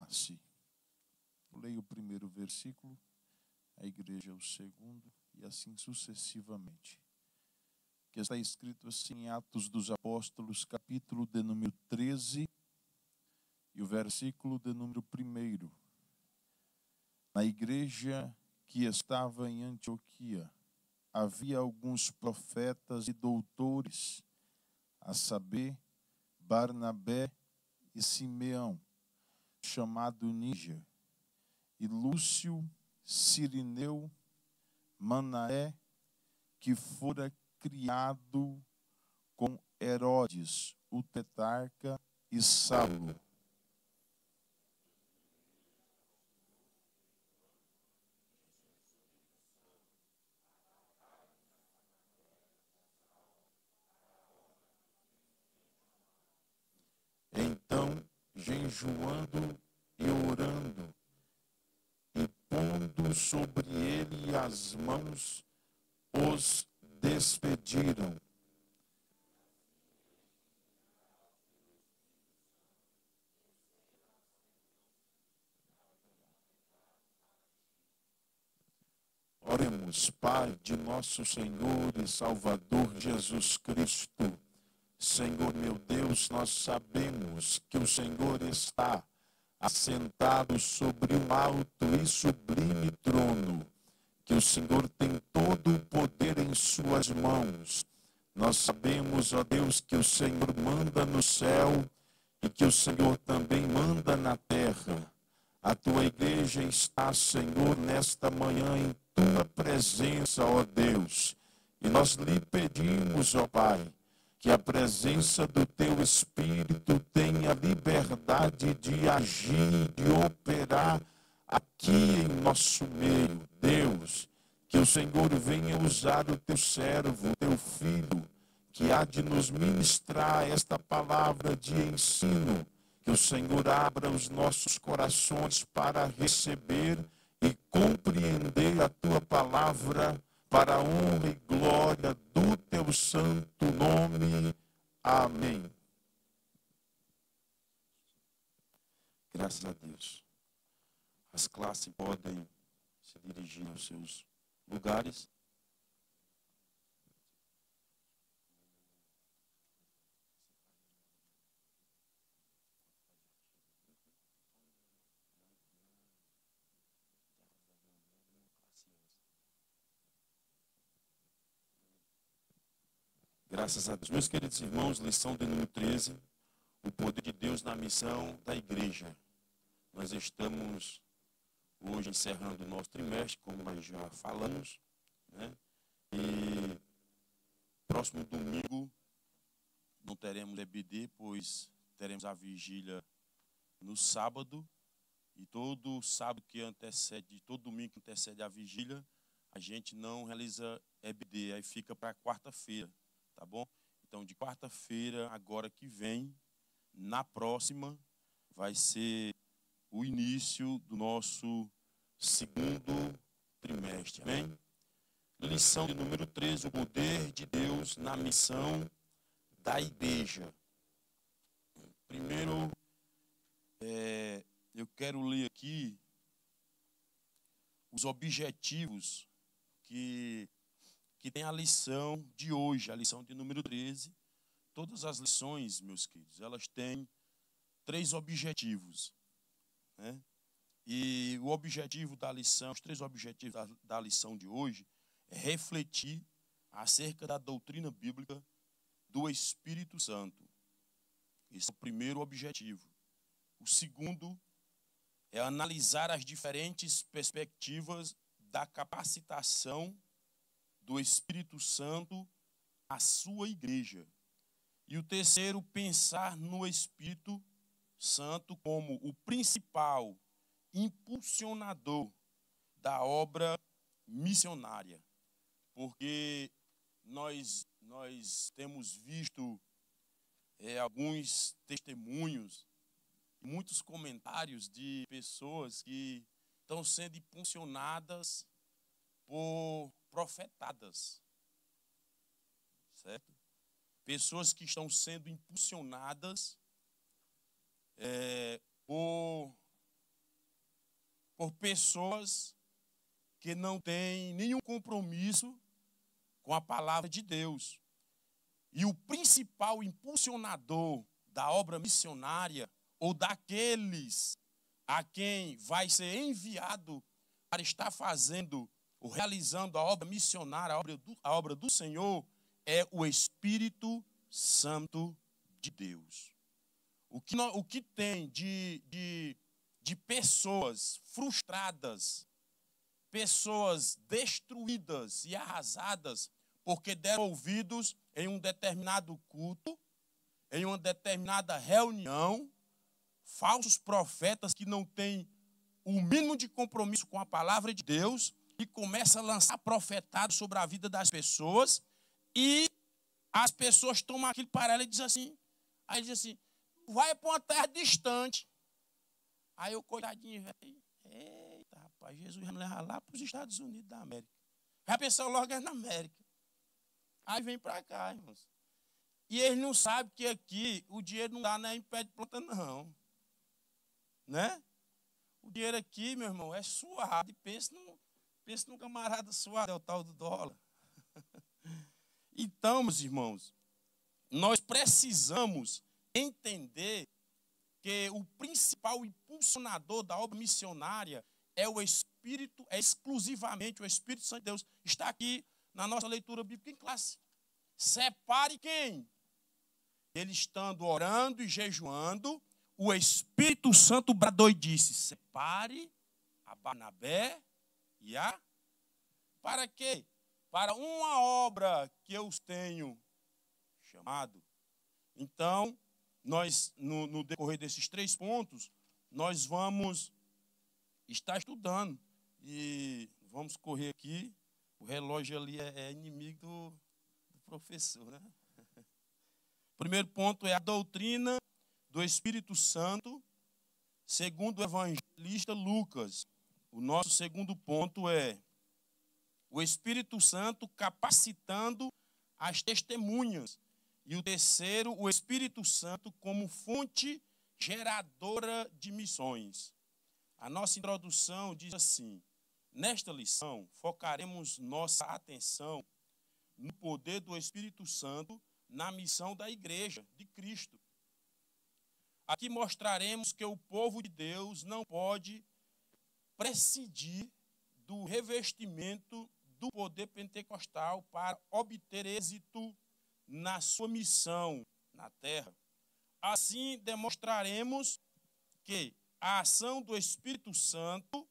nasce. Eu leio o primeiro versículo, a igreja o segundo, e assim sucessivamente. Que está escrito assim em Atos dos Apóstolos, capítulo de número 13, e o versículo de número 1. Na igreja que estava em Antioquia, havia alguns profetas e doutores, a saber, Barnabé e Simeão, chamado Níger, e Lúcio, Cirineu, Manaé, que fora criado com Herodes, o tetrarca, e Saulo. Então, jejuando e orando, e pondo sobre ele as mãos, os despediram. Oremos, Pai de nosso Senhor e Salvador Jesus Cristo. Senhor meu Deus, nós sabemos que o Senhor está assentado sobre um alto e sublime trono, que o Senhor tem todo o poder em suas mãos. Nós sabemos, ó Deus, que o Senhor manda no céu e que o Senhor também manda na terra. A tua igreja está, Senhor, nesta manhã em tua presença, ó Deus. E nós lhe pedimos, ó Pai, que a presença do teu Espírito tenha liberdade de agir, de operar aqui em nosso meio. Deus, que o Senhor venha usar o teu servo, o teu filho, que há de nos ministrar esta palavra de ensino. Que o Senhor abra os nossos corações para receber e compreender a tua palavra, para a honra e glória do teu santo nome. Amém. Graças a Deus. As classes podem se dirigir aos seus lugares. Graças a Deus. Meus queridos irmãos, lição de número 13, o poder de Deus na missão da igreja. Nós estamos hoje encerrando o nosso trimestre, como nós já falamos, né? E próximo domingo não teremos EBD, pois teremos a vigília no sábado, e todo sábado que antecede, todo domingo que antecede a vigília, a gente não realiza EBD, aí fica para quarta-feira. Tá bom? Então, de quarta-feira, agora que vem, na próxima, vai ser o início do nosso segundo trimestre. Amém? Lição de número 13, o poder de Deus na missão da igreja. Primeiro, eu quero ler aqui os objetivos que tem a lição de hoje, a lição de número 13. Todas as lições, meus queridos, elas têm 3 objetivos, né? E o objetivo da lição, os 3 objetivos da lição de hoje é refletir acerca da doutrina bíblica do Espírito Santo. Esse é o primeiro objetivo. O segundo é analisar as diferentes perspectivas da capacitação do Espírito Santo à sua igreja. E o terceiro, pensar no Espírito Santo como o principal impulsionador da obra missionária. Porque nós temos visto alguns testemunhos, muitos comentários de pessoas que estão sendo impulsionadas por profetadas, certo? Pessoas que estão sendo impulsionadas por por pessoas que não têm nenhum compromisso com a palavra de Deus. E o principal impulsionador da obra missionária, ou daqueles a quem vai ser enviado para estar fazendo ou realizando a obra missionária, a obra do Senhor, é o Espírito Santo de Deus. O que tem de pessoas frustradas, pessoas destruídas e arrasadas, porque deram ouvidos em um determinado culto, em uma determinada reunião, falsos profetas que não têm o mínimo de compromisso com a palavra de Deus e começam a lançar profetados sobre a vida das pessoas, e as pessoas tomam aquilo para ela e dizem assim, aí diz assim, vai para uma terra distante. Aí o coitadinho, velho, eita, rapaz, Jesus vai me levar lá para os Estados Unidos da América. Já pensou logo é na América. Aí vem para cá, irmãos. E eles não sabem que aqui o dinheiro não dá nem em pé de planta, não. Né? O dinheiro aqui, meu irmão, é suado. E pensa num camarada suado, é o tal do dólar. Então, meus irmãos, nós precisamos entender que o principal impulsionador da obra missionária é o Espírito, é exclusivamente o Espírito Santo de Deus. Está aqui na nossa leitura bíblica em classe. Separe quem? Ele estando orando e jejuando, o Espírito Santo bradou e disse, separe a Barnabé e a... Para quê? Para uma obra que eu os tenho chamado. Então, nós, no decorrer desses 3 pontos, nós vamos estar estudando. E vamos correr aqui. O relógio ali é inimigo do professor, né? Primeiro ponto é a doutrina do Espírito Santo, segundo o evangelista Lucas. O nosso segundo ponto é o Espírito Santo capacitando as testemunhas. E o terceiro, o Espírito Santo como fonte geradora de missões. A nossa introdução diz assim, nesta lição, focaremos nossa atenção no poder do Espírito Santo na missão da igreja de Cristo. Aqui mostraremos que o povo de Deus não pode prescindir do revestimento do poder pentecostal para obter êxito na sua missão na terra. Assim, demonstraremos que a ação do Espírito Santo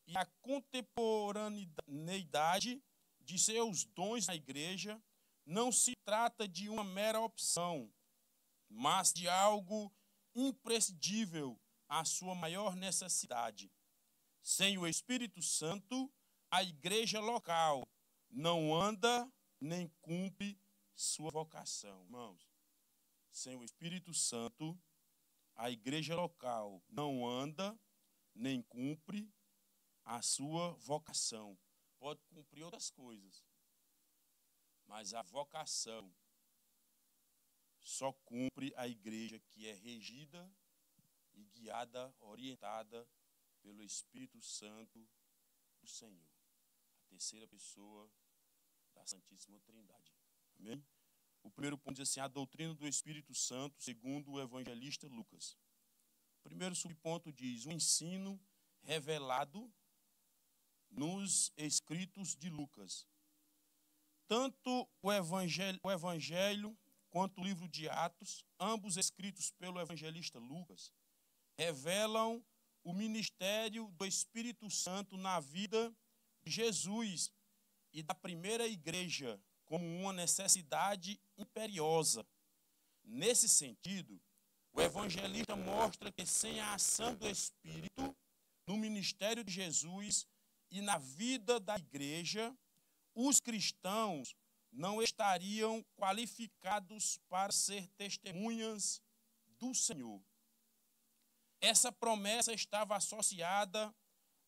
e a contemporaneidade de seus dons na igreja não se trata de uma mera opção, mas de algo imprescindível à sua maior necessidade. Sem o Espírito Santo, a igreja local não anda nem cumpre sua vocação. Irmãos, sem o Espírito Santo, a igreja local não anda nem cumpre a sua vocação. Pode cumprir outras coisas, mas a vocação só cumpre a igreja que é regida e guiada, orientada pelo Espírito Santo do Senhor, a terceira pessoa da Santíssima Trindade. Amém? O primeiro ponto diz assim, a doutrina do Espírito Santo, segundo o evangelista Lucas. O primeiro subponto diz, o ensino revelado nos escritos de Lucas. Tanto o evangelho quanto o livro de Atos, ambos escritos pelo evangelista Lucas, revelam o ministério do Espírito Santo na vida de Jesus e da primeira igreja como uma necessidade imperiosa. Nesse sentido, o evangelista mostra que sem a ação do Espírito no ministério de Jesus e na vida da igreja, os cristãos não estariam qualificados para ser testemunhas do Senhor. Essa promessa estava associada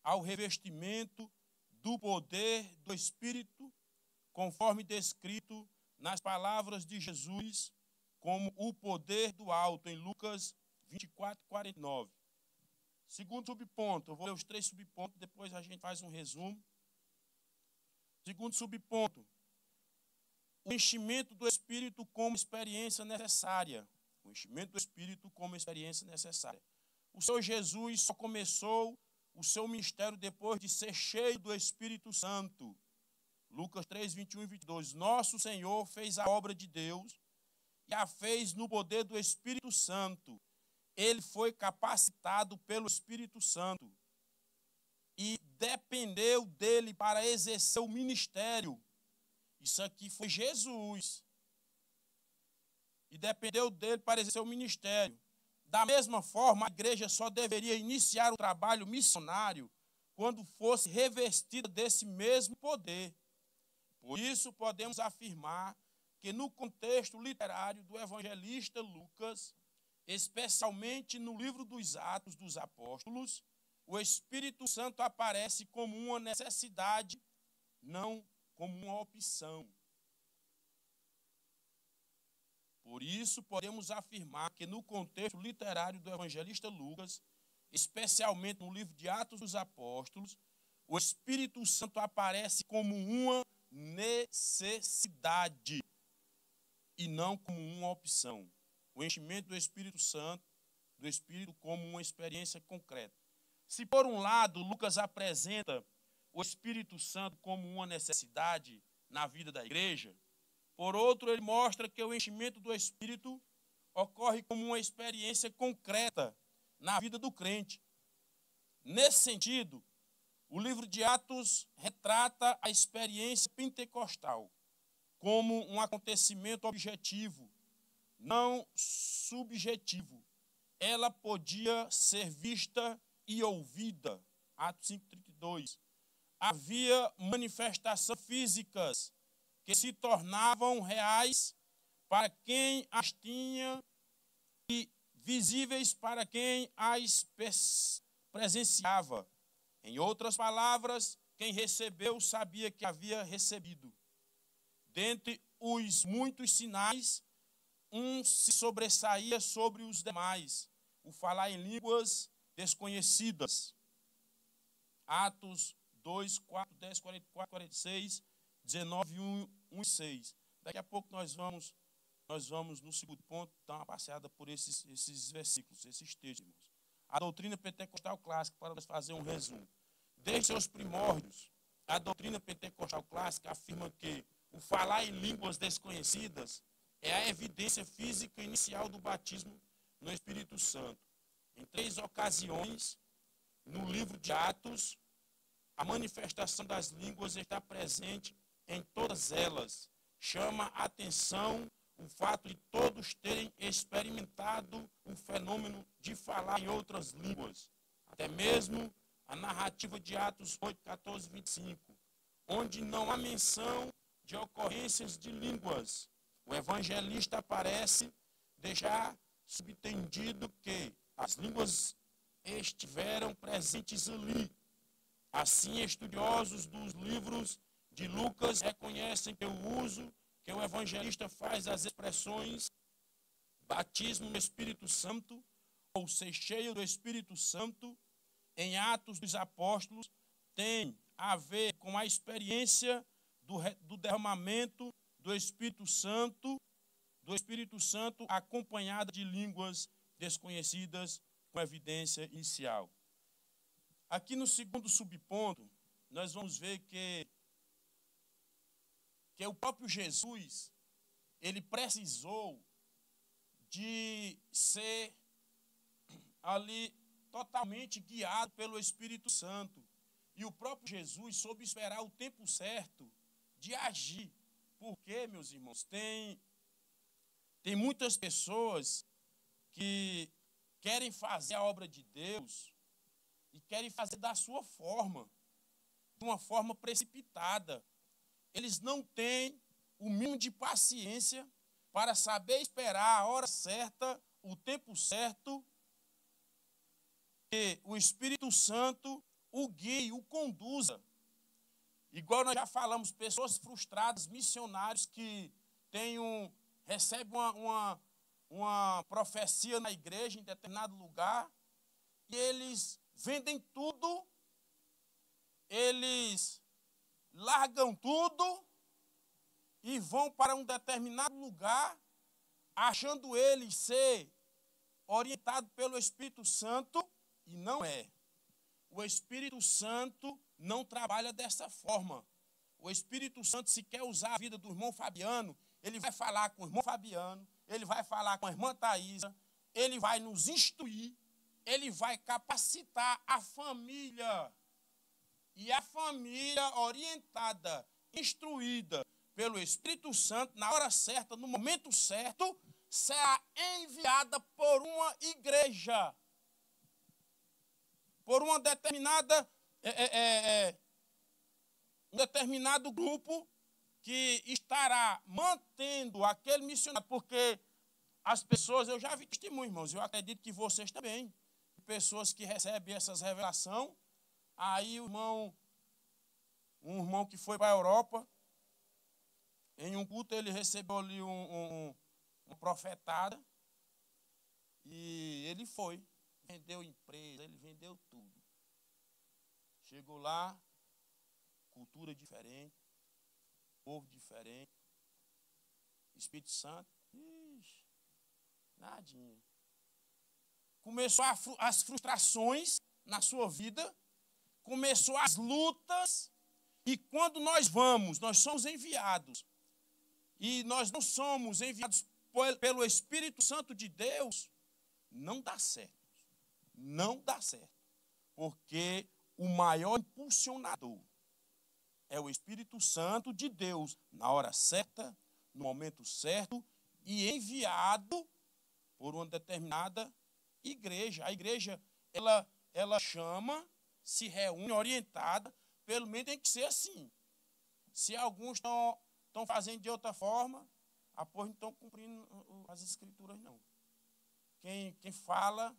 ao revestimento do poder do Espírito, conforme descrito nas palavras de Jesus, como o poder do alto, em Lucas 24:49. Segundo subponto, eu vou ler os 3 subpontos, depois a gente faz um resumo. Segundo subponto, o enchimento do Espírito como experiência necessária. O enchimento do Espírito como experiência necessária. O Senhor Jesus só começou o seu ministério depois de ser cheio do Espírito Santo. Lucas 3, 21 e 22. Nosso Senhor fez a obra de Deus e a fez no poder do Espírito Santo. Ele foi capacitado pelo Espírito Santo e dependeu dele para exercer o ministério. Isso aqui foi Jesus. E dependeu dele para exercer o ministério. Da mesma forma, a igreja só deveria iniciar o trabalho missionário quando fosse revestida desse mesmo poder. Por isso, podemos afirmar que no contexto literário do evangelista Lucas, especialmente no livro dos Atos dos Apóstolos, o Espírito Santo aparece como uma necessidade, não como uma opção. Por isso, podemos afirmar que no contexto literário do evangelista Lucas, especialmente no livro de Atos dos Apóstolos, o Espírito Santo aparece como uma necessidade e não como uma opção. O enchimento do Espírito Santo, do Espírito como uma experiência concreta. Se por um lado Lucas apresenta o Espírito Santo como uma necessidade na vida da igreja, por outro ele mostra que o enchimento do Espírito ocorre como uma experiência concreta na vida do crente. Nesse sentido, o livro de Atos retrata a experiência pentecostal como um acontecimento objetivo, não subjetivo. Ela podia ser vista e ouvida. Atos 5:32. Havia manifestações físicas que se tornavam reais para quem as tinha e visíveis para quem as presenciava. Em outras palavras, quem recebeu sabia que havia recebido. Dentre os muitos sinais, um se sobressaía sobre os demais, o falar em línguas desconhecidas. Atos 2, 4, 10, 44, 46, 19, 1 e 6. Daqui a pouco nós vamos no segundo ponto, dar uma passeada por esses versículos, esses textos, irmãos. A doutrina pentecostal clássica, para nós fazer um resumo. Desde seus primórdios, a doutrina pentecostal clássica afirma que o falar em línguas desconhecidas é a evidência física inicial do batismo no Espírito Santo. Em 3 ocasiões, no livro de Atos, a manifestação das línguas está presente em todas elas. Chama a atenção o fato de todos terem experimentado o fenômeno de falar em outras línguas. Até mesmo a narrativa de Atos 8, 14, 25, onde não há menção de ocorrências de línguas. O evangelista parece deixar subentendido que as línguas estiveram presentes ali. Assim, estudiosos dos livros de Lucas reconhecem que o uso que o evangelista faz das expressões batismo no Espírito Santo, ou ser cheio do Espírito Santo, em Atos dos Apóstolos, tem a ver com a experiência do derramamento do Espírito Santo acompanhada de línguas desconhecidas com evidência inicial. Aqui no segundo subponto, nós vamos ver que o próprio Jesus, ele precisou de ser ali totalmente guiado pelo Espírito Santo. E o próprio Jesus soube esperar o tempo certo de agir. Porque, meus irmãos, tem muitas pessoas que querem fazer a obra de Deus e querem fazer da sua forma, de uma forma precipitada. Eles não têm o mínimo de paciência para saber esperar a hora certa, o tempo certo, que o Espírito Santo o guie, o conduza. Igual nós já falamos, pessoas frustradas, missionários que recebem uma profecia na igreja, em determinado lugar, e eles vendem tudo, eles largam tudo e vão para um determinado lugar, achando eles ser orientado pelo Espírito Santo, e não é. O Espírito Santo não trabalha dessa forma. O Espírito Santo, se quer usar a vida do irmão Fabiano, ele vai falar com o irmão Fabiano, ele vai falar com a irmã Thaisa, ele vai nos instruir, ele vai capacitar a família. E a família orientada, instruída pelo Espírito Santo, na hora certa, no momento certo, será enviada por uma igreja, por uma determinada, um determinado grupo que estará mantendo aquele missionário, porque as pessoas, eu já vi testemunho, irmãos, eu acredito que vocês também, pessoas que recebem essas revelações, aí um irmão que foi para a Europa, em um culto ele recebeu ali uma profetada, e ele foi, vendeu empresa, ele vendeu tudo. Chegou lá, cultura diferente, povo diferente, Espírito Santo, ixi, nadinha. Começou as frustrações na sua vida, começou as lutas, e quando nós somos enviados, e nós não somos enviados pelo Espírito Santo de Deus, não dá certo. Não dá certo. Porque o maior impulsionador é o Espírito Santo de Deus, na hora certa, no momento certo, e enviado por uma determinada igreja. A igreja, ela chama, se reúne, orientada, pelo menos tem que ser assim. Se alguns estão fazendo de outra forma, após não estão cumprindo as escrituras, não. Quem fala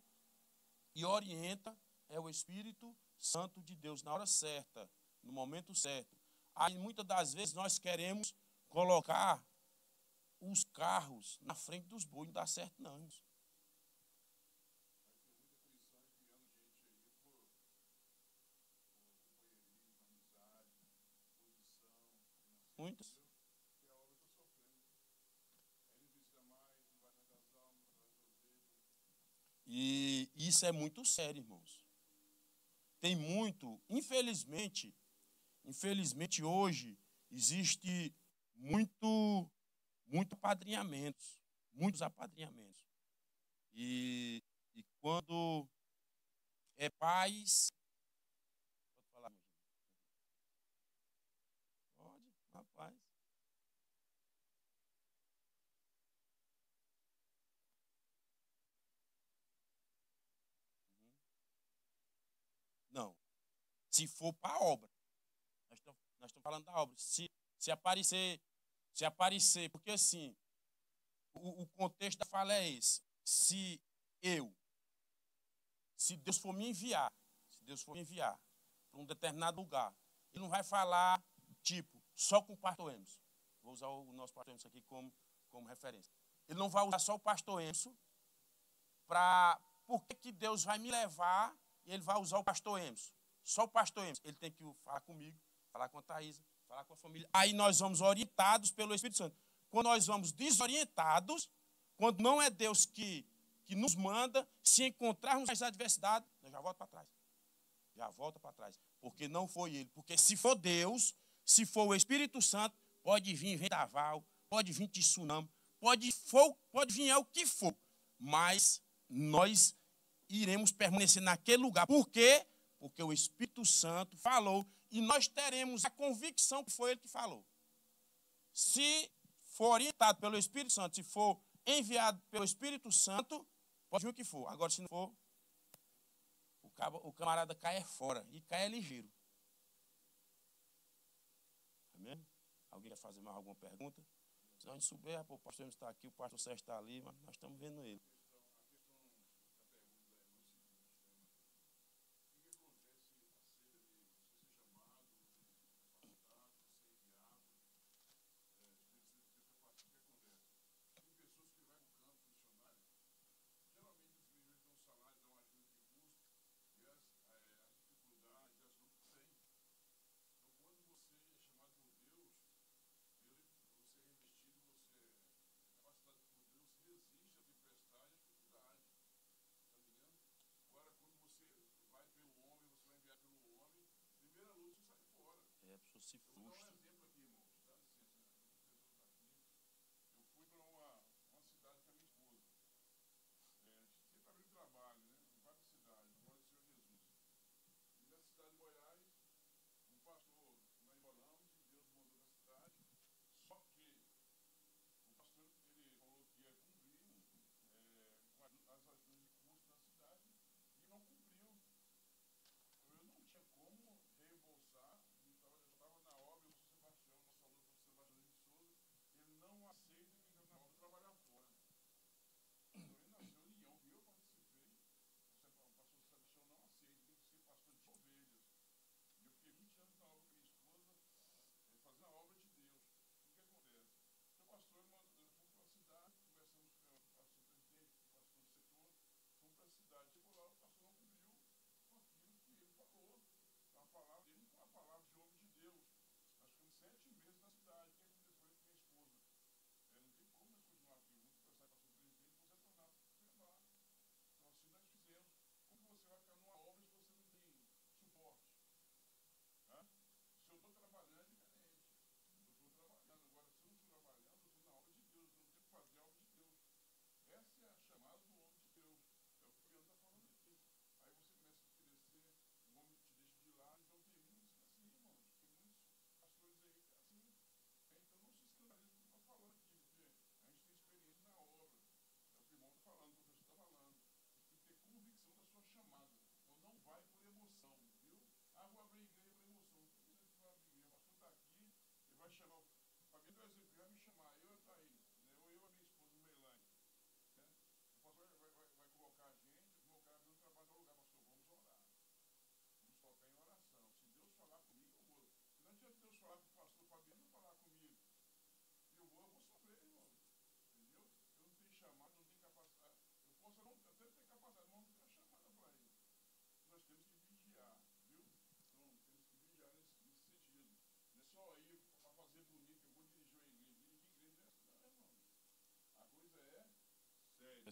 e orienta é o Espírito Santo de Deus, na hora certa, no momento certo. Aí, muitas das vezes, nós queremos colocar os carros na frente dos bois, não dá certo, não. Muitas. E isso é muito sério, irmãos. Tem muito, infelizmente hoje existe muitos apadrinhamentos. E quando é pais, pode falar, meu filho? Pode, rapaz. Não. Se for para a obra, nós estamos falando da obra. Se aparecer, porque assim, o contexto da fala é esse. Se Deus for me enviar para um determinado lugar, ele não vai falar, tipo, só com o pastor Emerson. Vou usar o nosso pastor Emerson aqui como referência. Ele não vai usar só o pastor Emerson por que Deus vai me levar e ele vai usar o pastor Emerson. Só o pastor Emerson. Ele tem que falar comigo, falar com a Thaisa, falar com a família. Aí nós vamos orientados pelo Espírito Santo. Quando nós vamos desorientados, quando não é Deus que nos manda, se encontrarmos as adversidades, nós já volta para trás. Já volta para trás. Porque não foi ele. Porque se for Deus, se for o Espírito Santo, pode vir vendaval, pode vir tsunami, pode vir o que for. Mas nós iremos permanecer naquele lugar. Por quê? Porque o Espírito Santo falou e nós teremos a convicção que foi ele que falou. Se for orientado pelo Espírito Santo, se for enviado pelo Espírito Santo, pode vir o que for. Agora, se não for, o camarada cai fora. E cai ligeiro. Amém? Alguém quer fazer mais alguma pergunta? Se a gente souber, o pastor está aqui, o pastor Sérgio está ali, mas nós estamos vendo ele.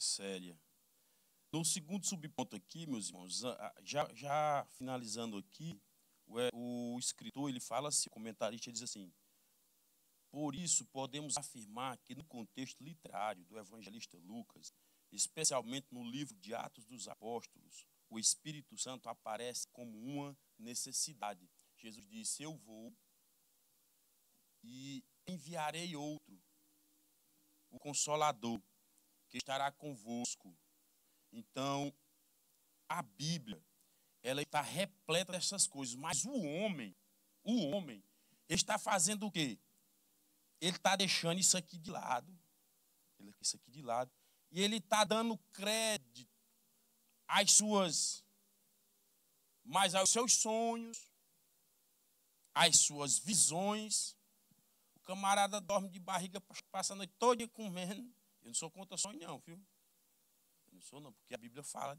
séria. No segundo subponto aqui, meus irmãos, já finalizando aqui, o escritor, ele fala assim, o comentarista, ele diz assim: por isso podemos afirmar que no contexto literário do evangelista Lucas, especialmente no livro de Atos dos Apóstolos, o Espírito Santo aparece como uma necessidade. Jesus disse: eu vou e enviarei outro, o Consolador, que estará convosco. Então, a Bíblia, ela está repleta dessas coisas, mas o homem, ele está fazendo o quê? Ele está deixando isso aqui de lado. E ele está dando crédito aos seus sonhos, às suas visões. O camarada dorme de barriga, passa a noite toda comendo. Eu não sou contra sonho, não, viu? Eu não sou, não, porque a Bíblia fala.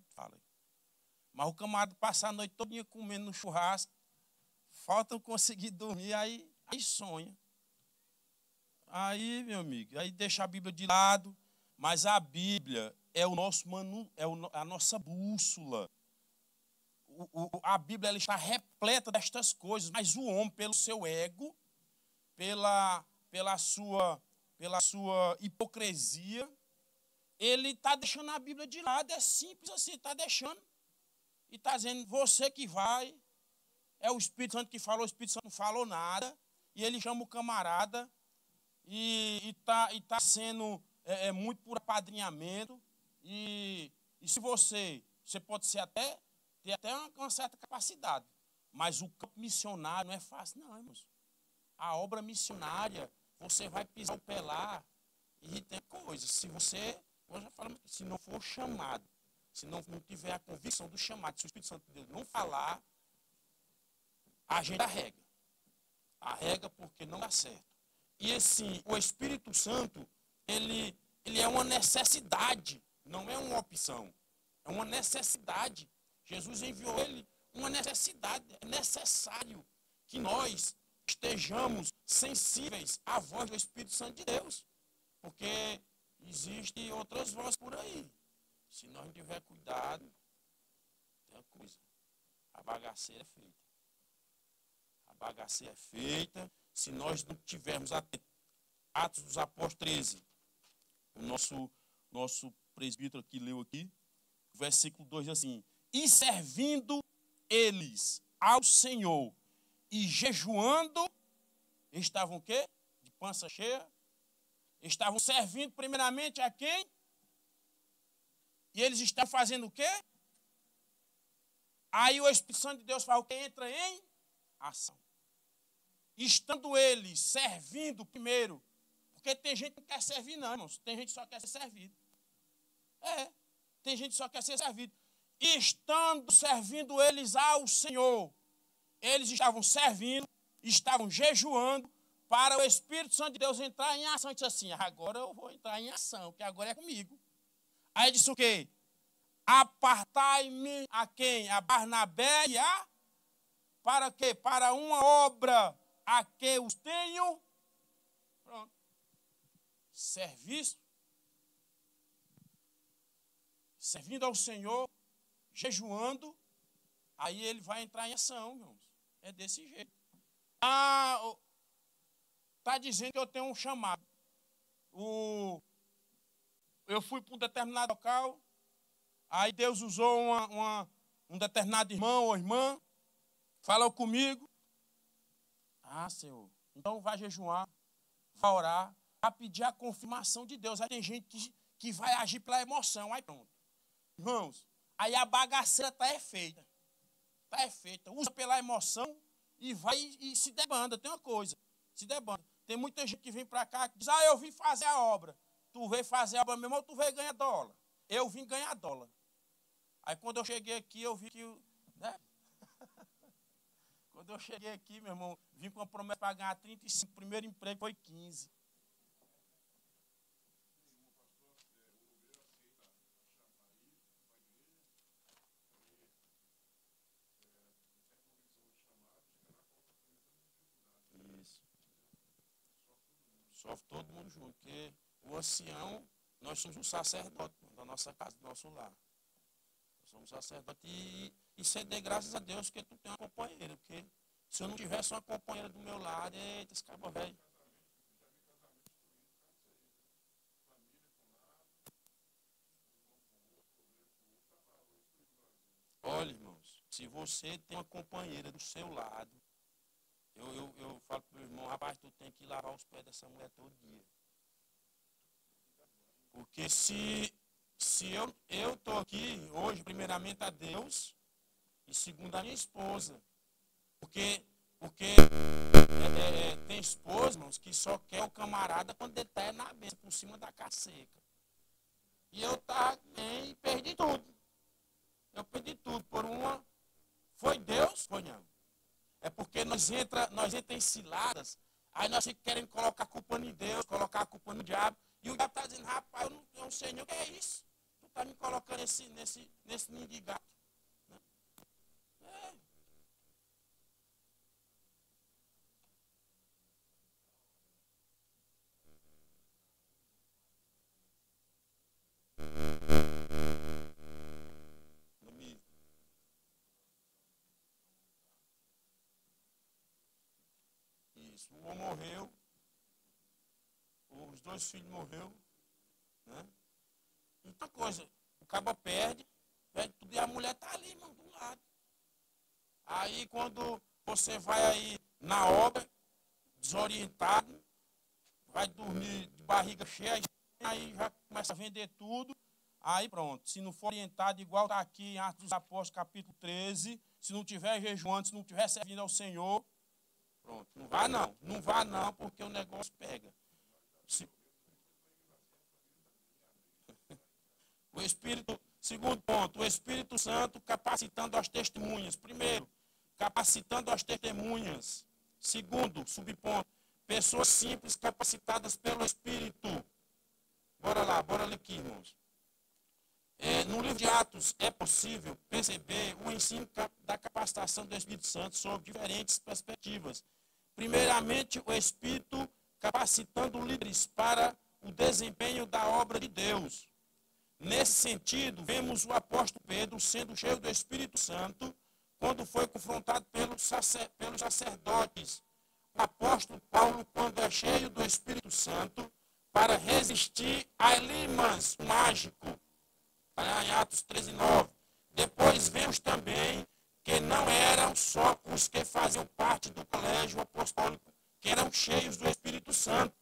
Mas o camarada passa a noite toda comendo no churrasco, falta conseguir dormir, aí sonha. Aí, meu amigo, aí deixa a Bíblia de lado, mas a Bíblia é o nosso a nossa bússola. A Bíblia, ela está repleta destas coisas, mas o homem, pelo seu ego, pela sua hipocrisia, ele está deixando a Bíblia de lado. É simples assim, está deixando. E está dizendo: você que vai, é o Espírito Santo que falou, o Espírito Santo não falou nada. E ele chama o camarada e tá sendo muito por apadrinhamento. E se você pode ter até uma certa capacidade, mas o campo missionário não é fácil, não, irmãos. A obra missionária, você vai pisar o pé lá e tem coisa. Se não for chamado, se não tiver a convicção do chamado, se o Espírito Santo de Deus não falar, a gente arrega. Arrega porque não dá certo. E assim, o Espírito Santo, ele é uma necessidade, não é uma opção. É uma necessidade. Jesus enviou ele uma necessidade. É necessário que nós estejamos sensíveis à voz do Espírito Santo de Deus. Porque existem outras vozes por aí. Se nós não tiver cuidado, tem uma coisa: a bagaceira é feita. A bagaceira é feita. Se nós não tivermos Atos dos Apóstolos 13, o nosso presbítero aqui leu aqui, o versículo 2 diz assim: e servindo eles ao Senhor e jejuando, estavam o quê? De pança cheia. Estavam servindo primeiramente a quem? E eles estão fazendo o quê? Aí o Espírito Santo de Deus fala o quê? Entra em ação. Estando eles servindo primeiro, porque tem gente que não quer servir, não, irmãos. Tem gente que só quer ser servido. Tem gente que só quer ser servido. E estando servindo eles ao Senhor, eles estavam servindo, estavam jejuando, para o Espírito Santo de Deus entrar em ação. Ele disse assim: agora eu vou entrar em ação, que agora é comigo. Aí disse o quê? Apartai-me a quem? A Barnabé e a... Para quê? Para uma obra a que eu tenho. Pronto. Serviço. Servindo ao Senhor, jejuando. Aí ele vai entrar em ação, irmãos. É desse jeito. Está dizendo que eu tenho um chamado. Eu fui para um determinado local, aí Deus usou um determinado irmão ou irmã, falou comigo. Senhor, então vai jejuar, vai orar, vai pedir a confirmação de Deus. Aí tem gente que vai agir pela emoção, aí pronto. Irmãos, aí a bagaceira está feita. Está feita. Usa pela emoção e vai e se debanda. Tem uma coisa, se debanda. Tem muita gente que vem para cá e diz: eu vim fazer a obra. Tu veio fazer a obra mesmo ou tu veio ganhar dólar? Eu vim ganhar dólar. Aí quando eu cheguei aqui, eu vi que... Né? Quando eu cheguei aqui, meu irmão, vim com uma promessa para ganhar 35. O primeiro emprego foi 15. Isso. Sofre todo mundo junto, porque o ancião Nós somos um sacerdote da nossa casa, do nosso lar. Nós somos sacerdote e você dê graças a Deus que tu tem uma companheira, porque se eu não tivesse uma companheira do meu lado, eita, esse cabo velho. Olha, irmãos, se você tem uma companheira do seu lado, eu falo pro meu irmão, rapaz, tu tem que lavar os pés dessa mulher todo dia. Porque se eu estou aqui hoje, primeiramente a Deus, e segundo a minha esposa. Porque tem esposa, irmãos, que só quer o camarada quando ele está na mesa, por cima da caseca. E eu também perdi tudo. Eu perdi tudo por uma. Foi Deus? Foi não. É porque nós entra em ciladas, aí nós ficamos querendo colocar a culpa em Deus, colocar a culpa no diabo. E o diabo está dizendo, rapaz, eu não sei nem o que é isso. Tu está me colocando nesse ninho de gato. É. Isso. O homem morreu, os 2 filhos morreram, né? Muita coisa, o cabo perde tudo e a mulher está ali, irmão, do lado. Aí quando você vai aí na obra, desorientado, vai dormir de barriga cheia, aí já começa a vender tudo, aí pronto. Se não for orientado, igual está aqui em Atos dos Apóstolos, capítulo 13, se não tiver jejuando, se não tiver servindo ao Senhor, pronto, não vá não, porque o negócio pega. O Espírito, segundo ponto, o Espírito Santo capacitando as testemunhas. Primeiro, capacitando as testemunhas. Segundo, subponto, pessoas simples capacitadas pelo Espírito. Bora ler aqui, irmãos. No livro de Atos é possível perceber o ensino da capacitação do Espírito Santo sob diferentes perspectivas. Primeiramente, o Espírito capacitando líderes para o desempenho da obra de Deus. Nesse sentido, vemos o apóstolo Pedro sendo cheio do Espírito Santo quando foi confrontado pelos sacerdotes. O apóstolo Paulo, quando é cheio do Espírito Santo, para resistir a Elimas, o mágico, em Atos 13:9. Depois vemos também que não eram só os que faziam parte do colégio apostólico, que eram cheios do Espírito Santo.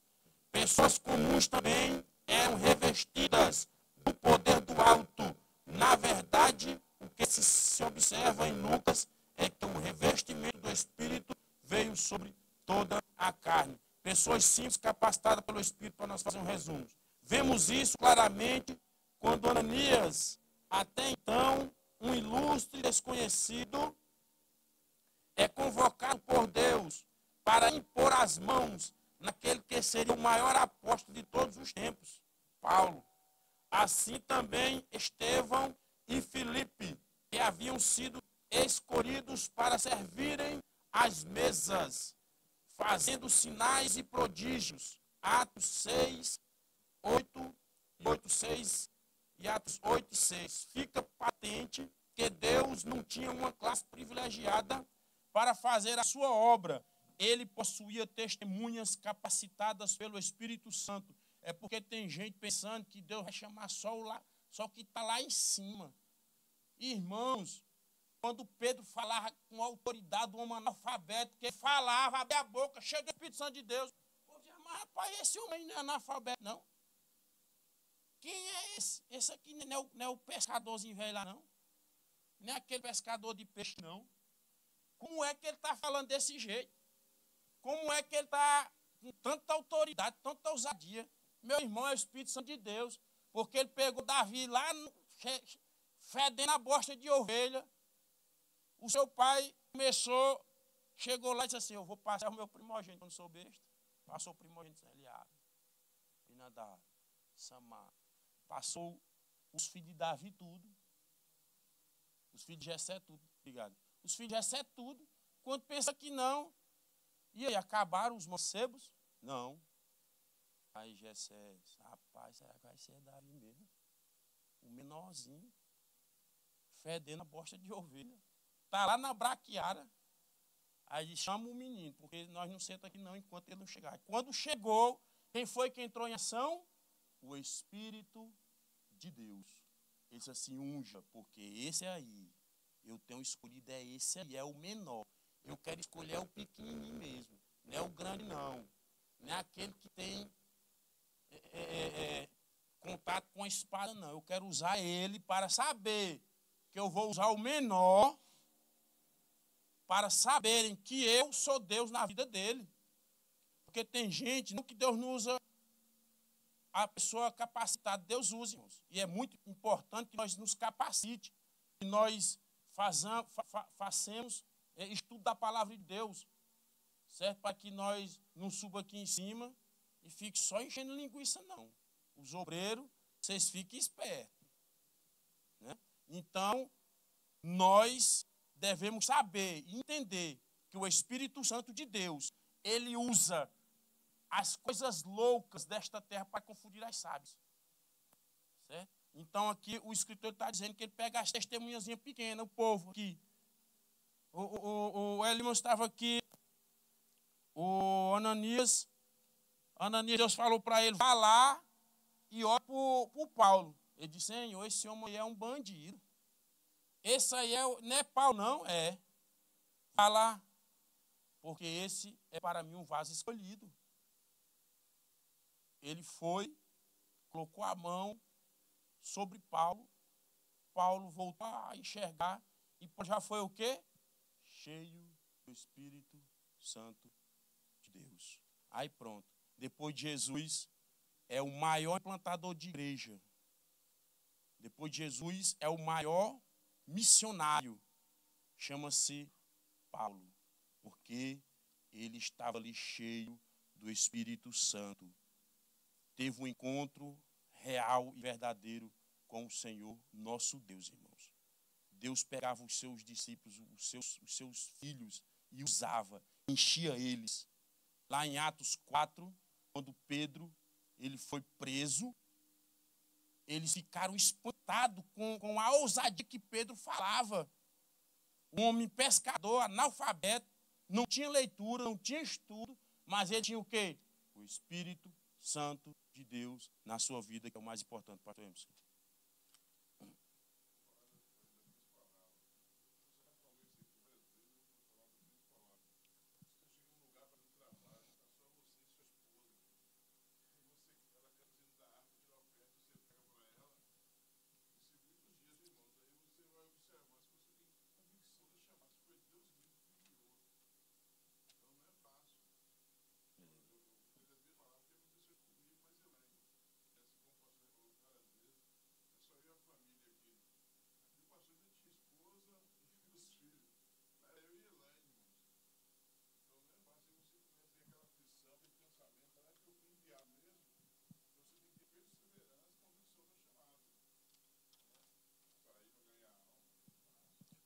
Pessoas comuns também eram revestidas do poder do alto. Na verdade, o que se observa em Lucas é que o revestimento do Espírito veio sobre toda a carne. Pessoas simples capacitadas pelo Espírito, para nós fazer um resumo. Vemos isso claramente quando Ananias, até então um ilustre desconhecido, é convocado por Deus para impor as mãos naquele que seria o maior apóstolo de todos os tempos, Paulo. Assim também Estevão e Filipe, que haviam sido escolhidos para servirem às mesas, fazendo sinais e prodígios. Atos 6, 8 e 8:6 e Atos 8:6. Fica patente que Deus não tinha uma classe privilegiada para fazer a sua obra. Ele possuía testemunhas capacitadas pelo Espírito Santo. É porque tem gente pensando que Deus vai chamar só o que está lá em cima. Irmãos, quando Pedro falava com autoridade, um homem analfabeto, que falava, abria a boca, cheio do Espírito Santo de Deus. Eu dizia, mas rapaz, esse homem não é analfabeto, não. Quem é esse? Esse aqui não é o pescadorzinho velho lá, não. Nem aquele pescador de peixe, não. Como é que ele está falando desse jeito? Como é que ele está com tanta autoridade, tanta ousadia? Meu irmão é o Espírito Santo de Deus, porque ele pegou Davi lá, fedendo a bosta de ovelha. O seu pai chegou lá e disse assim, eu vou passar o meu primogênito, eu não sou besta. Passou o primogênito, Eliabe, Abinadab, Samar. Passou os filhos de Davi tudo. Os filhos de Jessé tudo. Obrigado. Os filhos de Jessé tudo. Quando pensa que não. E aí, acabaram os mancebos? Não. Aí Jessé, rapaz, será que vai ser Davi mesmo? O menorzinho, fedendo a bosta de ovelha. Tá lá na braquiara. Aí chama o menino, porque nós não sentamos aqui não enquanto ele não chegar. Quando chegou, quem foi que entrou em ação? O Espírito de Deus. Ele disse assim, unja, porque esse aí, eu tenho escolhido, é esse aí, é o menor. Eu quero escolher o pequenininho mesmo, não é o grande não. Não é aquele que tem contato com a espada não. Eu quero usar ele para saber que eu vou usar o menor para saberem que eu sou Deus na vida dele. Porque tem gente, não que Deus não usa a pessoa capacitada, Deus usa, irmãos. E é muito importante que nós nos capacite, que nós façamos estudo da palavra de Deus, certo? Para que nós não suba aqui em cima e fique só enchendo linguiça, não. Os obreiros, vocês fiquem espertos. Né? Então, nós devemos saber e entender que o Espírito Santo de Deus, ele usa as coisas loucas desta terra para confundir as sábias. Certo? Então aqui o escritor está dizendo que ele pega as testemunhazinhas pequenas, o povo aqui. O Elimas estava aqui, o Ananias, Deus falou para ele, vá lá e olha para o Paulo. Ele disse, Senhor, esse homem aí é um bandido. Esse aí não é Paulo, não, é. Vá lá, porque esse é para mim um vaso escolhido. Ele foi, colocou a mão sobre Paulo. Paulo voltou a enxergar e já foi o quê? Cheio do Espírito Santo de Deus. Aí pronto. Depois de Jesus, é o maior implantador de igreja. Depois de Jesus, é o maior missionário. Chama-se Paulo. Porque ele estava ali cheio do Espírito Santo. Teve um encontro real e verdadeiro com o Senhor, nosso Deus, irmãos. Deus pegava os seus discípulos, os seus filhos, e usava, enchia eles. Lá em Atos 4, quando Pedro ele foi preso, eles ficaram espantados com a ousadia que Pedro falava. Um homem pescador, analfabeto, não tinha leitura, não tinha estudo, mas ele tinha o quê? O Espírito Santo de Deus na sua vida, que é o mais importante, pastor Emerson.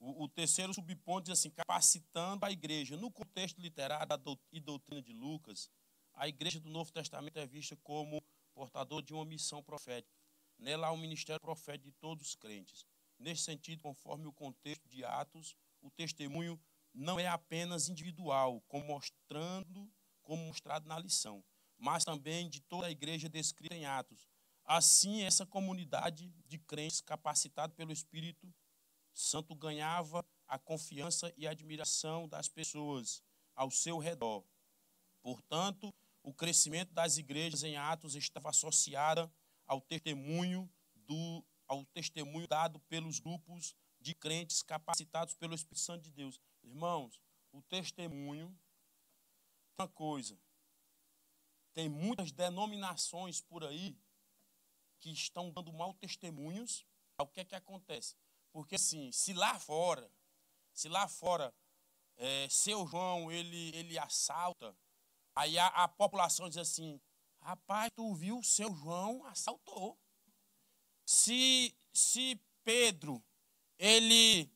O terceiro subponto diz assim, capacitando a igreja. No contexto literário e doutrina de Lucas, a igreja do Novo Testamento é vista como portador de uma missão profética. Nela há um ministério profético de todos os crentes. Nesse sentido, conforme o contexto de Atos, o testemunho não é apenas individual, como mostrado na lição, mas também de toda a igreja descrita em Atos. Assim, essa comunidade de crentes capacitada pelo Espírito Santo ganhava a confiança e a admiração das pessoas ao seu redor. Portanto, o crescimento das igrejas em Atos estava associado ao testemunho dado pelos grupos de crentes capacitados pelo Espírito Santo de Deus. Irmãos, o testemunho é uma coisa. Tem muitas denominações por aí que estão dando mau testemunhos. O que é que acontece? Porque assim, se lá fora, seu João, ele assalta, aí a população diz assim, rapaz, tu viu, o seu João assaltou. Se Pedro, ele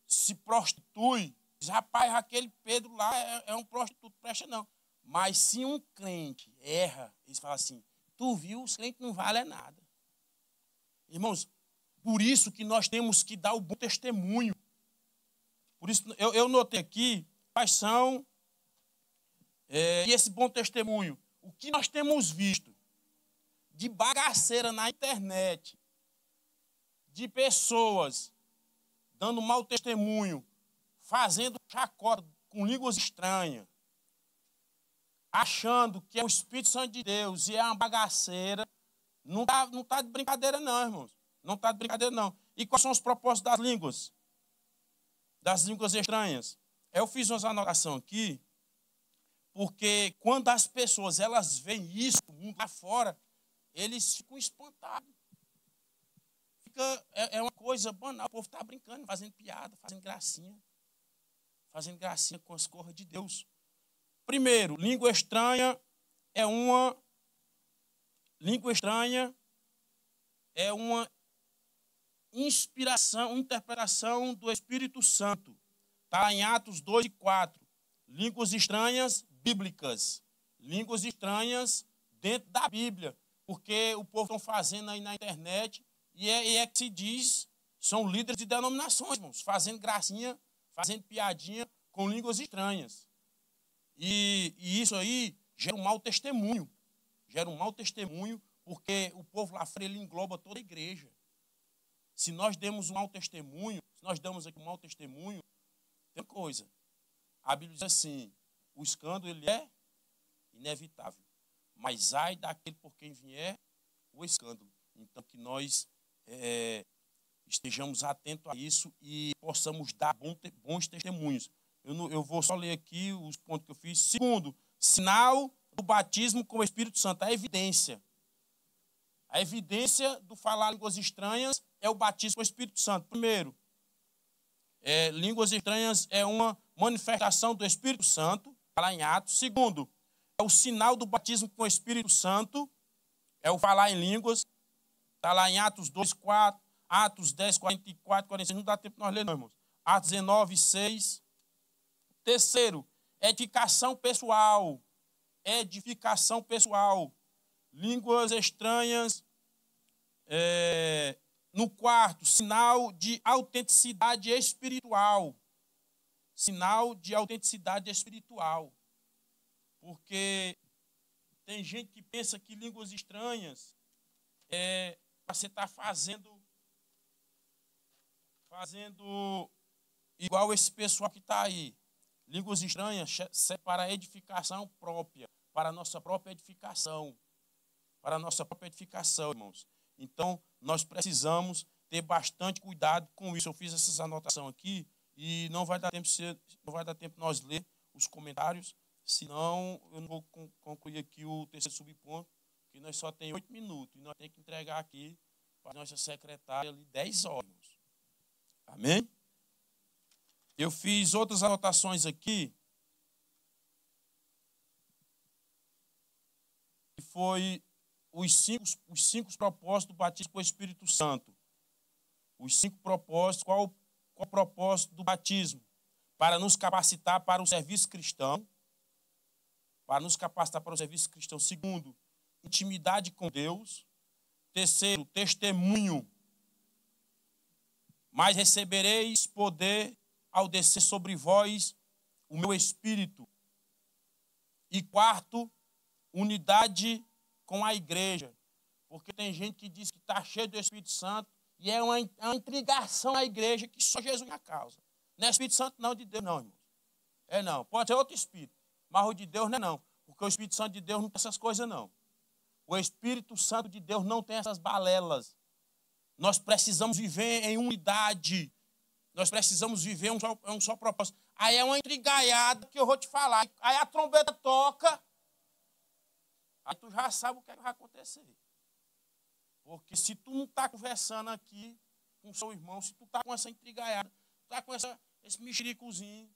se prostitui, diz, rapaz, aquele Pedro lá é um prostituto, presta não. Mas se um crente erra, eles falam assim, tu viu, os crentes não valem nada. Irmãos, por isso que nós temos que dar o bom testemunho. Por isso, eu notei aqui quais são e esse bom testemunho. O que nós temos visto de bagaceira na internet, de pessoas dando mau testemunho, fazendo chacota com línguas estranhas, achando que é o Espírito Santo de Deus e é uma bagaceira, não tá de brincadeira não, irmãos. Não está de brincadeira não. E quais são os propósitos das línguas? Das línguas estranhas? Eu fiz uma anotação aqui, porque quando as pessoas elas veem isso, o mundo lá fora, eles ficam espantados. É uma coisa banal, o povo está brincando, fazendo piada, fazendo gracinha com as coisas de Deus. Primeiro, língua estranha é uma inspiração, interpretação do Espírito Santo. Está em Atos 2 e 4. Línguas estranhas bíblicas. Línguas estranhas dentro da Bíblia. Porque o povo está fazendo aí na internet e é que se diz, são líderes de denominações, irmãos, fazendo gracinha, fazendo piadinha com línguas estranhas. E isso aí gera um mau testemunho. Gera um mau testemunho porque o povo lá fora ele engloba toda a igreja. Se nós demos um mau testemunho, se nós damos aqui um mau testemunho, tem coisa. A Bíblia diz assim, o escândalo ele é inevitável. Mas ai daquele por quem vier o escândalo. Então que nós estejamos atentos a isso e possamos dar bons testemunhos. Eu vou só ler aqui os pontos que eu fiz. Segundo, sinal do batismo com o Espírito Santo, a evidência. A evidência do falar línguas estranhas é o batismo com o Espírito Santo. Primeiro, línguas estranhas é uma manifestação do Espírito Santo, está lá em Atos. Segundo, é o sinal do batismo com o Espírito Santo, é o falar em línguas, está lá em Atos 2, 4, Atos 10, 44, 46, não dá tempo de nós ler, não, irmãos. Atos 19, 6. Terceiro, edificação pessoal. Edificação pessoal. Línguas estranhas. No quarto, sinal de autenticidade espiritual. Sinal de autenticidade espiritual. Porque tem gente que pensa que línguas estranhas você está fazendo igual esse pessoal que está aí. Línguas estranhas para a edificação própria, para a nossa própria edificação. Para a nossa própria edificação, irmãos. Então, nós precisamos ter bastante cuidado com isso. Eu fiz essas anotações aqui e não vai dar tempo nós ler os comentários, senão eu não vou concluir aqui o terceiro subponto, que nós só temos 8 minutos e nós temos que entregar aqui para a nossa secretária ali 10 horas. Amém? Eu fiz outras anotações aqui, que foi os cinco propósitos do batismo com o Espírito Santo. Os 5 propósitos. Qual o propósito do batismo? Para nos capacitar para o serviço cristão. Para nos capacitar para o serviço cristão. Segundo, intimidade com Deus. Terceiro, testemunho. Mas recebereis poder ao descer sobre vós o meu Espírito. E quarto, unidade com a igreja. Porque tem gente que diz que está cheio do Espírito Santo e é uma intrigação à igreja que só Jesus é a causa. Não é Espírito Santo não, de Deus não, irmãos. Não. Pode ser outro Espírito, mas o de Deus não. Porque o Espírito Santo de Deus não tem essas coisas não. O Espírito Santo de Deus não tem essas balelas. Nós precisamos viver em unidade. Nós precisamos viver um só propósito. Aí é uma intrigaiada que eu vou te falar. Aí a trombeta toca. Aí tu já sabe o que vai acontecer. Porque se tu não está conversando aqui com o seu irmão, se tu está com essa intrigaiada, tu está com esse mexericozinho,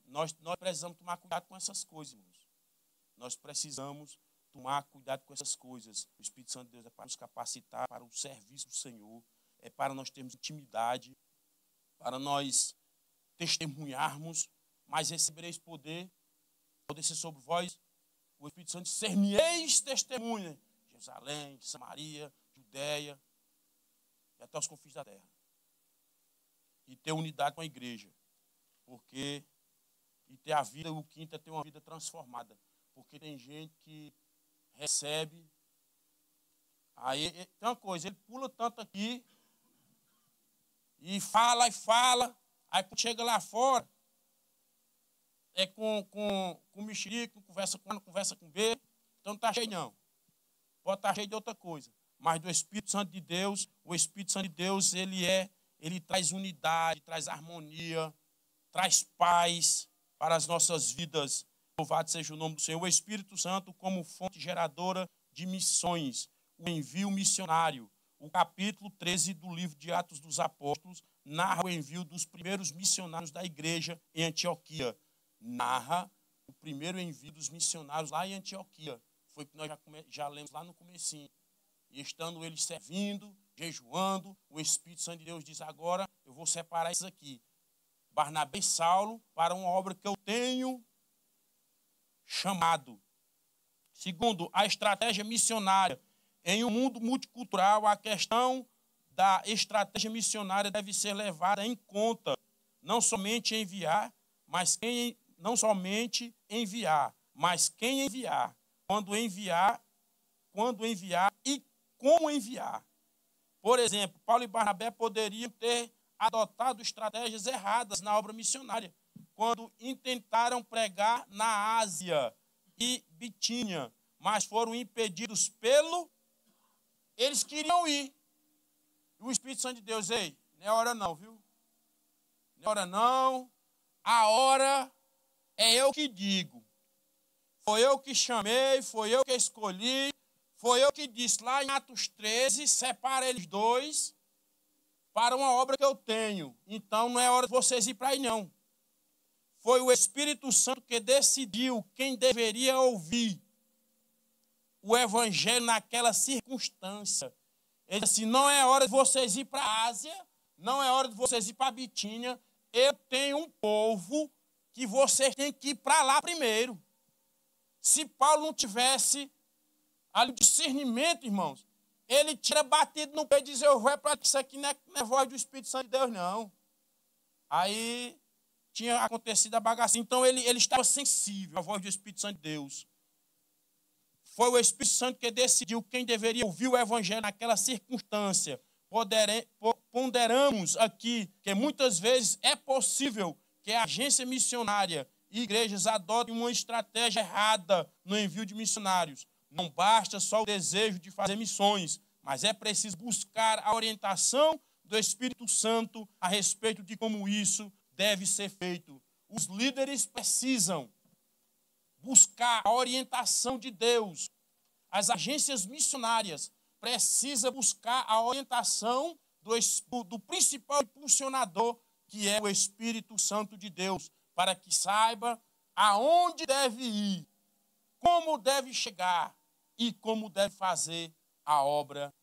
nós precisamos tomar cuidado com essas coisas, irmãos. Nós precisamos tomar cuidado com essas coisas. O Espírito Santo de Deus é para nos capacitar para o serviço do Senhor, é para nós termos intimidade, para nós testemunharmos, mas recebereis poder Ao descer sobre vós, o Espírito Santo ser-me-eis testemunha. Jerusalém, Samaria, Judéia e até os confins da terra. E ter unidade com a igreja. E ter a vida, o quinto é ter uma vida transformada. Porque tem gente que recebe. Aí tem uma coisa, ele pula tanto aqui e fala. Aí quando chega lá fora, é com mexerico, conversa com A, conversa com B. Então não está cheio não. Pode estar cheio de outra coisa. Mas do Espírito Santo de Deus, o Espírito Santo de Deus, ele traz unidade, traz harmonia, traz paz para as nossas vidas. Louvado seja o nome do Senhor. O Espírito Santo como fonte geradora de missões, o envio missionário. O capítulo 13 do livro de Atos dos Apóstolos narra o envio dos primeiros missionários da igreja em Antioquia. Narra o primeiro envio dos missionários lá em Antioquia. Foi o que nós já lemos lá no comecinho. E estando eles servindo, jejuando, o Espírito Santo de Deus diz: agora eu vou separar isso aqui. Barnabé e Saulo para uma obra que eu tenho chamado. Segundo, a estratégia missionária. Em um mundo multicultural, a questão da estratégia missionária deve ser levada em conta. Não somente enviar, mas quem enviar. Quando enviar e como enviar. Por exemplo, Paulo e Barnabé poderiam ter adotado estratégias erradas na obra missionária, quando intentaram pregar na Ásia e Bitínia, mas foram impedidos eles queriam ir. E o Espírito Santo de Deus, ei, não é hora não, viu? Não é hora não. A hora é eu que digo. Foi eu que chamei, foi eu que escolhi, foi eu que disse lá em Atos 13, separa eles dois para uma obra que eu tenho. Então não é hora de vocês ir para aí não. Foi o Espírito Santo que decidiu quem deveria ouvir o evangelho naquela circunstância. Ele disse assim: não é hora de vocês ir para a Ásia, não é hora de vocês ir para a Bitínia. Eu tenho um povo que vocês têm que ir para lá primeiro. Se Paulo não tivesse ali o discernimento, irmãos, ele tinha batido no peito e dizer: eu vou para isso aqui, não é voz do Espírito Santo de Deus, não. Aí tinha acontecido a bagaça. Então ele estava sensível à voz do Espírito Santo de Deus. Foi o Espírito Santo que decidiu quem deveria ouvir o evangelho naquela circunstância. Ponderamos aqui que muitas vezes é possível que a agência missionária e igrejas adotem uma estratégia errada no envio de missionários. Não basta só o desejo de fazer missões, mas é preciso buscar a orientação do Espírito Santo a respeito de como isso deve ser feito. Os líderes precisam buscar a orientação de Deus. As agências missionárias precisam buscar a orientação do principal impulsionador, que é o Espírito Santo de Deus, para que saiba aonde deve ir, como deve chegar e como deve fazer a obra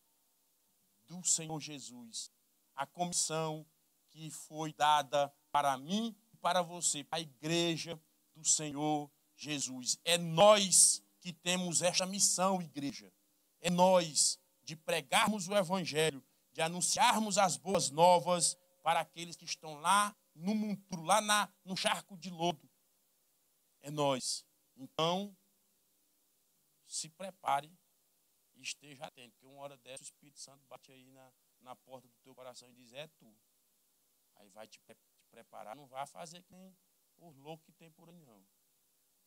do Senhor Jesus. A comissão que foi dada para mim e para você, para a igreja do Senhor Jesus. É nós que temos esta missão, igreja. É nós de pregarmos o evangelho, de anunciarmos as boas novas para aqueles que estão lá no monturo, lá no charco de lodo. É nós. Então, se prepare e esteja atento, porque uma hora dessa o Espírito Santo bate aí na porta do teu coração e diz: é tu. Aí vai te preparar, não vai fazer que nem os loucos que tem por aí, não.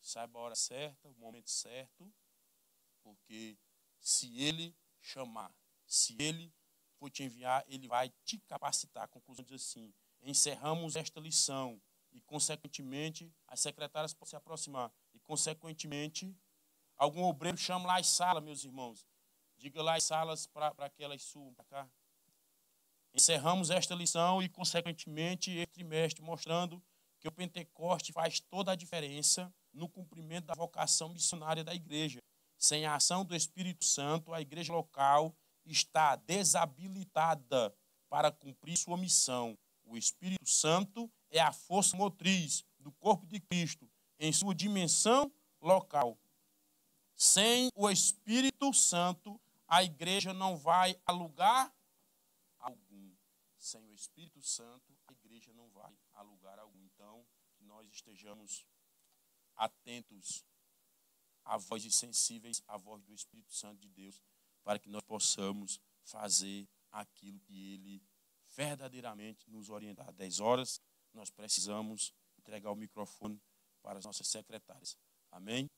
Saiba a hora certa, o momento certo, porque se ele chamar, se ele for te enviar, ele vai te capacitar. A conclusão diz assim: encerramos esta lição e, consequentemente, as secretárias podem se aproximar. E, consequentemente, algum obreiro chama lá as salas, meus irmãos. Diga lá as salas para que elas subam para cá. Encerramos esta lição e, consequentemente, este trimestre, mostrando que o Pentecoste faz toda a diferença no cumprimento da vocação missionária da igreja. Sem a ação do Espírito Santo, a igreja local está desabilitada para cumprir sua missão. O Espírito Santo é a força motriz do corpo de Cristo em sua dimensão local. Sem o Espírito Santo, a igreja não vai a lugar algum. Sem o Espírito Santo, a igreja não vai a lugar algum. Então, que nós estejamos atentos à voz e sensíveis à voz do Espírito Santo de Deus, para que nós possamos fazer aquilo que Ele verdadeiramente nos orientar. Às 10 horas, nós precisamos entregar o microfone para as nossas secretárias. Amém?